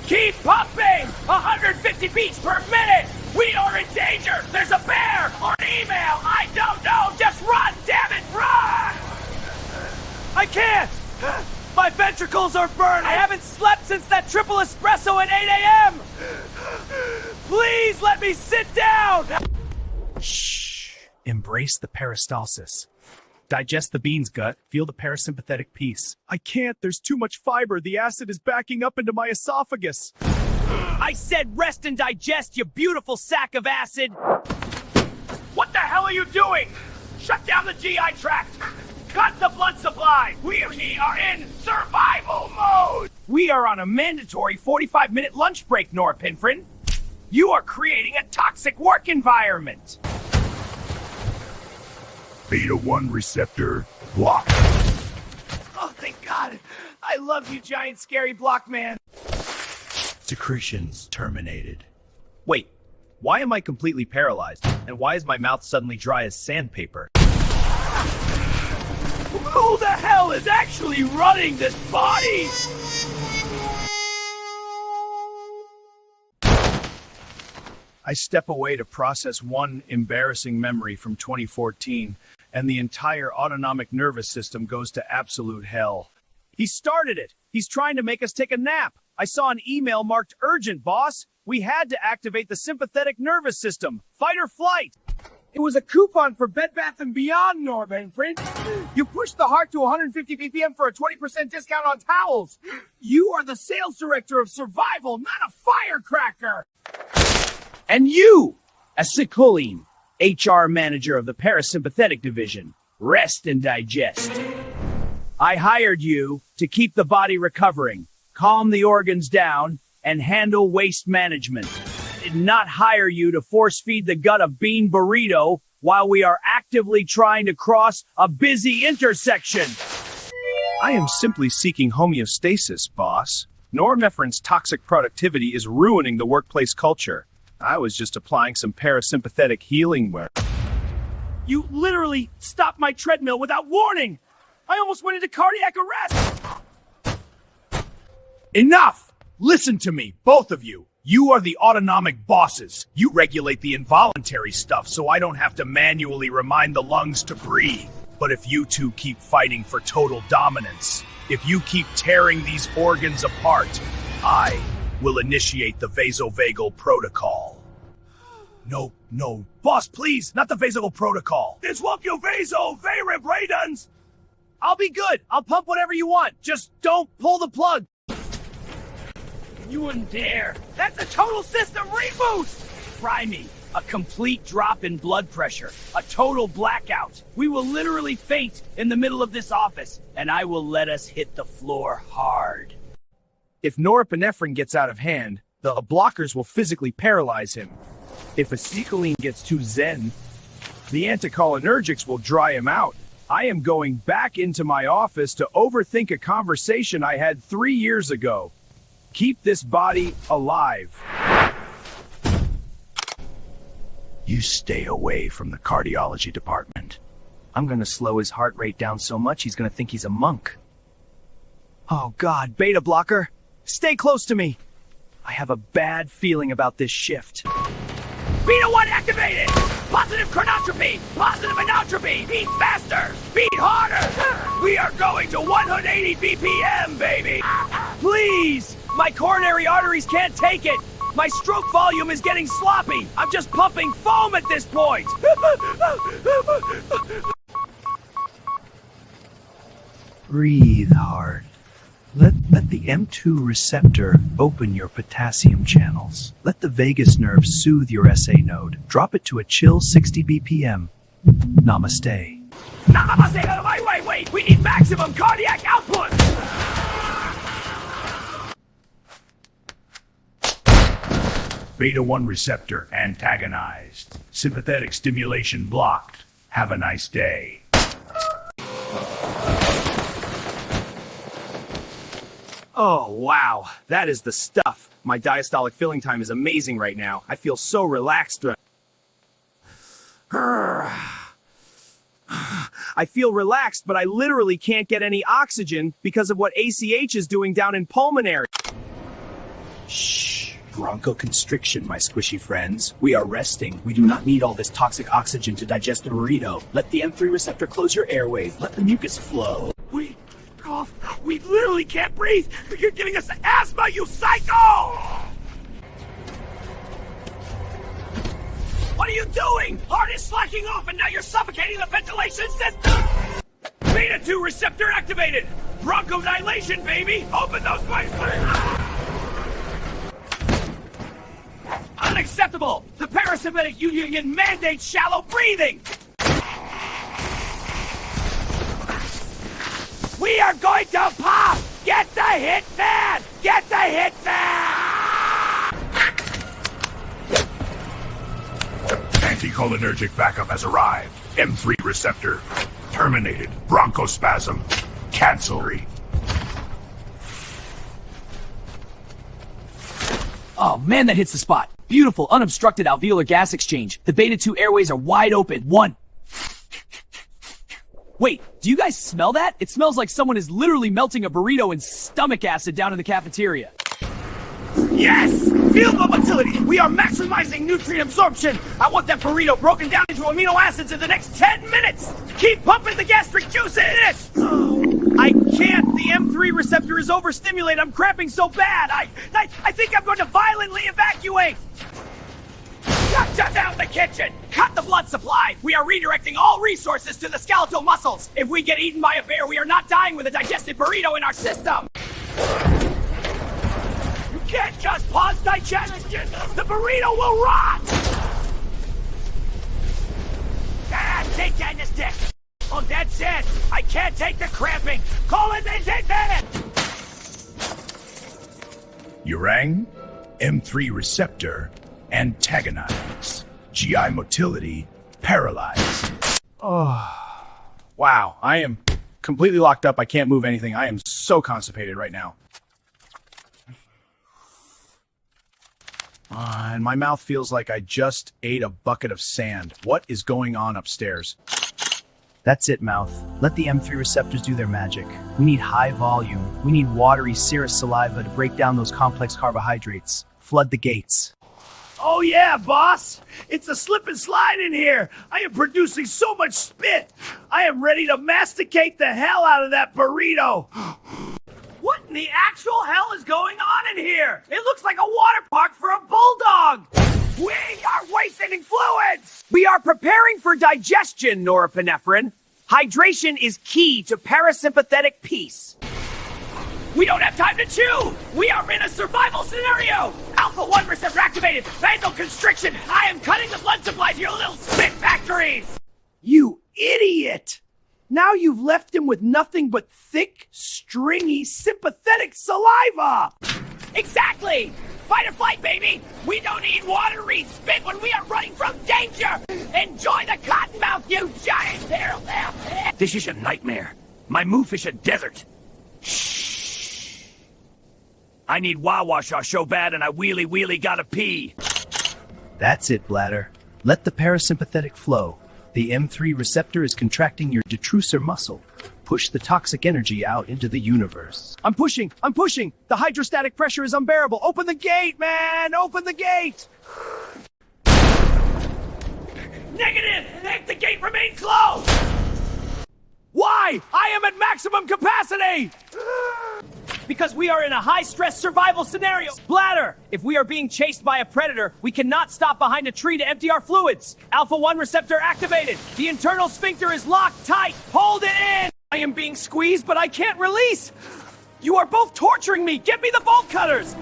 Keep pumping! 150 beats per minute! We are in danger! There's a bear! Or an email! I don't know! Just run, damn it, run! I can't! My ventricles are burning! I haven't slept since that triple espresso at 8 a.m.! Please let me sit down! Shh! Embrace the peristalsis. Digest the bean's gut, feel the parasympathetic peace. I can't, there's too much fiber. The acid is backing up into my esophagus. I said rest and digest, you beautiful sack of acid! What the hell are you doing? Shut down the GI tract! Cut the blood supply! We are in survival mode! We are on a mandatory 45-minute lunch break, Norepinephrine. You are creating a toxic work environment. Beta-1 receptor blocked. Oh, thank God. I love you, giant scary block man. Secretions terminated. Wait, why am I completely paralyzed? And why is my mouth suddenly dry as sandpaper? Who the hell is actually running this body? I step away to process one embarrassing memory from 2014, and the entire autonomic nervous system goes to absolute hell. He started it. He's trying to make us take a nap. I saw an email marked urgent, boss. We had to activate the sympathetic nervous system. Fight or flight. It was a coupon for Bed Bath & Beyond, Norepinephrine. You pushed the heart to 150 BPM for a 20% discount on towels. You are the sales director of survival, not a firecracker. And you, Acetylcholine, HR manager of the Parasympathetic division, rest and digest. I hired you to keep the body recovering, calm the organs down, and handle waste management. I did not hire you to force feed the gut a bean burrito while we are actively trying to cross a busy intersection. I am simply seeking homeostasis, boss. Norepinephrine's toxic productivity is ruining the workplace culture. I was just applying some parasympathetic healing work. You literally stopped my treadmill without warning! I almost went into cardiac arrest! Enough! Listen to me, both of you. You are the autonomic bosses. You regulate the involuntary stuff so I don't have to manually remind the lungs to breathe. But if you two keep fighting for total dominance, if you keep tearing these organs apart, I will initiate the vasovagal protocol. No, boss, please, not the vasovagal protocol. This won't you vasovagal. I'll be good. I'll pump whatever you want. Just don't pull the plug. You wouldn't dare. That's a total system reboot. Try me. A complete drop in blood pressure. A total blackout. We will literally faint in the middle of this office, and I will let us hit the floor hard. If norepinephrine gets out of hand, the blockers will physically paralyze him. If acetylcholine gets too zen, the anticholinergics will dry him out. I am going back into my office to overthink a conversation I had 3 years ago. Keep this body alive. You stay away from the cardiology department. I'm gonna slow his heart rate down so much he's gonna think he's a monk. Oh God, beta blocker. Stay close to me. I have a bad feeling about this shift. Beta-1 activated! Positive chronotropy! Positive anotropy! Beat faster! Beat harder! We are going to 180 BPM, baby! Please! My coronary arteries can't take it! My stroke volume is getting sloppy! I'm just pumping foam at this point! Breathe hard. Let the M2 receptor open your potassium channels. Let the vagus nerve soothe your SA node. Drop it to a chill 60 BPM. Namaste. Namaste! Wait! We need maximum cardiac output! Beta-1 receptor antagonized. Sympathetic stimulation blocked. Have a nice day. Oh, wow. That is the stuff. My diastolic filling time is amazing right now. I feel so relaxed. I feel relaxed, but I literally can't get any oxygen because of what ACH is doing down in Pulmonary. Shh. Bronchoconstriction, my squishy friends. We are resting. We do not need all this toxic oxygen to digest the burrito. Let the M3 receptor close your airways. Let the mucus flow. We cough. We literally can't breathe. You're giving us asthma, you psycho! What are you doing? Heart is slacking off and now you're suffocating the ventilation system! Beta 2 receptor activated! Bronchodilation, baby! Open those pipes! Unacceptable! The parasympathetic union mandates shallow breathing! We are going to pop! Get the hit man! Get the hit man! Anticholinergic backup has arrived. M3 receptor terminated. Bronchospasm cancelled. Oh man, that hits the spot. Beautiful, unobstructed alveolar gas exchange. The beta 2 airways are wide open. One. Wait, do you guys smell that? It smells like someone is literally melting a burrito in stomach acid down in the cafeteria. Yes! Field motility! We are maximizing nutrient absorption! I want that burrito broken down into amino acids in the next 10 minutes! Keep pumping the gastric juice in it! I can't. The M3 receptor is overstimulated. I'm cramping so bad. I think I'm going to violently evacuate. Shut down the kitchen! Cut the blood supply! We are redirecting all resources to the skeletal muscles! If we get eaten by a bear, we are not dying with a digested burrito in our system! You can't just pause digestion! The burrito will rot! Take that in his dick! Oh, that's it! I can't take the cramping! Call it the dick! Urang, M3 receptor, antagonize. GI motility, paralyzed. Oh, wow. I am completely locked up. I can't move anything. I am so constipated right now. And my mouth feels like I just ate a bucket of sand. What is going on upstairs? That's it, mouth. Let the M3 receptors do their magic. We need high volume. We need watery serous saliva to break down those complex carbohydrates. Flood the gates. Oh yeah, boss! It's a slip and slide in here! I am producing so much spit! I am ready to masticate the hell out of that burrito! What in the actual hell is going on in here? It looks like a water park for a bulldog! We are wasting fluids! We are preparing for digestion, Norepinephrine. Hydration is key to parasympathetic peace. We don't have time to chew! We are in a survival scenario! Alpha-1 receptor activated! Vasoconstriction! I am cutting the blood supply to your little spit factories! You idiot! Now you've left him with nothing but thick, stringy, sympathetic saliva! Exactly! Fight or flight, baby! We don't need watery spit when we are running from danger! Enjoy the Cottonmouth, you giant barrel! This is a nightmare. My moof is a desert. Shh! I need Wawasha so bad and I wheelie gotta pee. That's it, Bladder. Let the parasympathetic flow. The M3 receptor is contracting your detrusor muscle. Push the toxic energy out into the universe. I'm pushing! The hydrostatic pressure is unbearable! Open the gate, man! Open the gate! Negative! The gate remains closed! Why? I am at maximum capacity! Because we are in a high-stress survival scenario. Bladder! If we are being chased by a predator, we cannot stop behind a tree to empty our fluids. Alpha-1 receptor activated. The internal sphincter is locked tight. Hold it in! I am being squeezed, but I can't release. You are both torturing me. Get me the bolt cutters.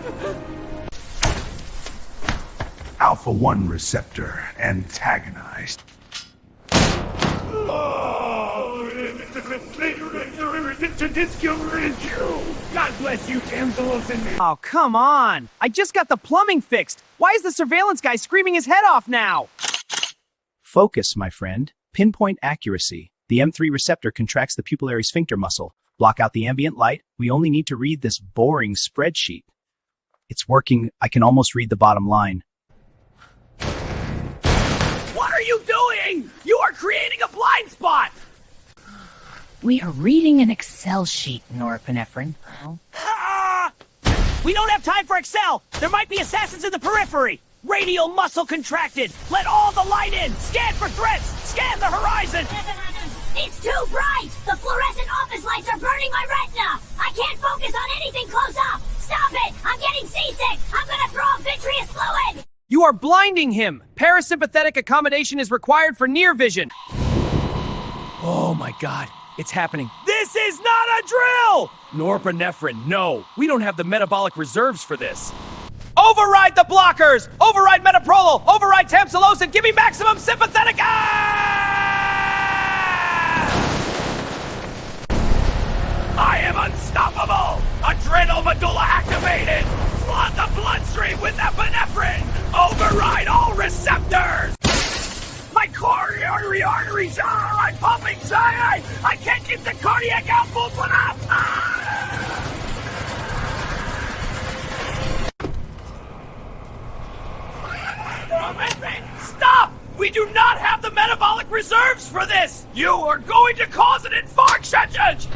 Alpha-1 receptor antagonized. God bless you, Tamsulosin. Oh, come on. I just got the plumbing fixed. Why is the surveillance guy screaming his head off now? Focus, my friend. Pinpoint accuracy. The M3 receptor contracts the pupillary sphincter muscle. Block out the ambient light. We only need to read this boring spreadsheet. It's working. I can almost read the bottom line. What are you doing? You are creating a blind spot! We are reading an Excel sheet, Norepinephrine. Ah! We don't have time for Excel! There might be assassins in the periphery! Radial muscle contracted! Let all the light in! Scan for threats! Scan the horizon! It's too bright! The fluorescent office lights are burning my retina! I can't focus on anything close up! Stop it! I'm getting seasick! I'm gonna throw up vitreous fluid! You are blinding him! Parasympathetic accommodation is required for near vision. Oh my god, it's happening. This is not a drill! Norepinephrine, no. We don't have the metabolic reserves for this. Override the blockers! Override Metoprolol! Override Tamsulosin! Give me maximum sympathetic! I am unstoppable! Adrenal medulla activated! Flood the bloodstream with epinephrine! Override all receptors! My coronary arteries are pumping cyanide! I can't keep the cardiac output up! Stop! We do not have the metabolic reserves for this! You are going to cause an infarction!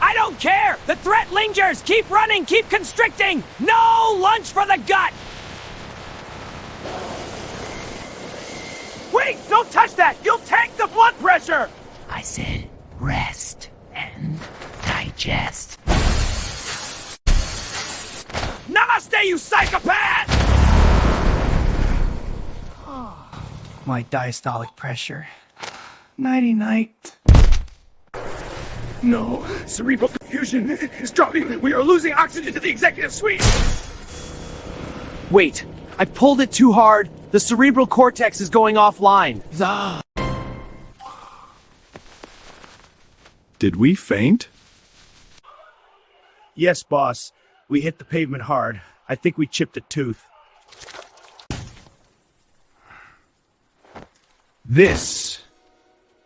I don't care! The threat lingers! Keep running! Keep constricting! No lunch for the gut! Wait! Don't touch that! You'll tank the blood pressure! I said rest and digest. Namaste, you psychopath! My diastolic pressure. Nighty-night. No, cerebral perfusion is dropping. We are losing oxygen to the executive suite. Wait, I pulled it too hard. The cerebral cortex is going offline. Did we faint? Yes, boss. We hit the pavement hard. I think we chipped a tooth. This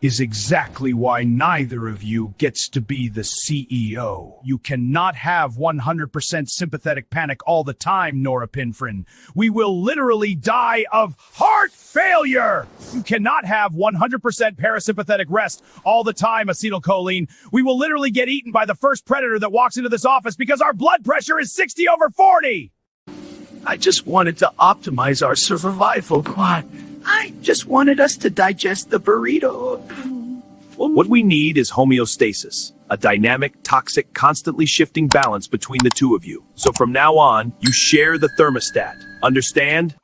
is exactly why neither of you gets to be the CEO. You cannot have 100% sympathetic panic all the time, Norepinephrine. We will literally die of heart failure. You cannot have 100% parasympathetic rest all the time, Acetylcholine. We will literally get eaten by the first predator that walks into this office because our blood pressure is 60/40. I just wanted to optimize our survival plot. I just wanted us to digest the burrito. What we need is homeostasis, a dynamic, toxic, constantly shifting balance between the two of you. So from now on, you share the thermostat. Understand?